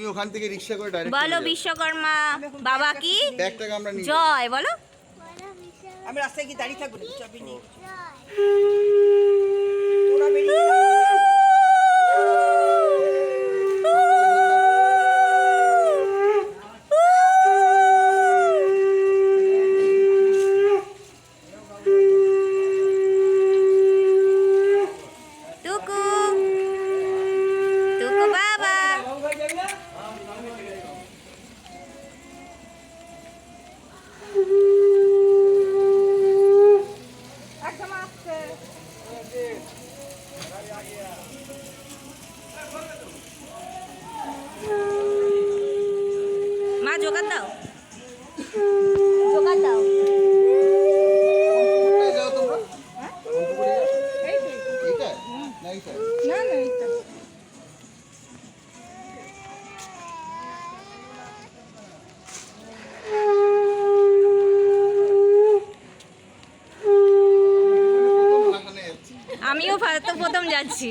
তুমি ওখান থেকে রিকশা করে ডাইরেক্ট বলো বিশ্বকর্মা বাবা কি ব্যাগটাকে আমরা নিয়ে জয় বলো। আমি রাস্তায় গিয়ে দাঁড়িয়ে থাকবো চাবি নিয়ে। টুকু টুকু বাবা একদম আসছে। মা জোগাড় দাও জোগাড় দাও। কোথায় যাও তোমরা? এই তো, এইটা না এইটা? না না এইটা। প্রথম ভাসানে যাচ্ছি। আমিও প্রথম যাচ্ছি।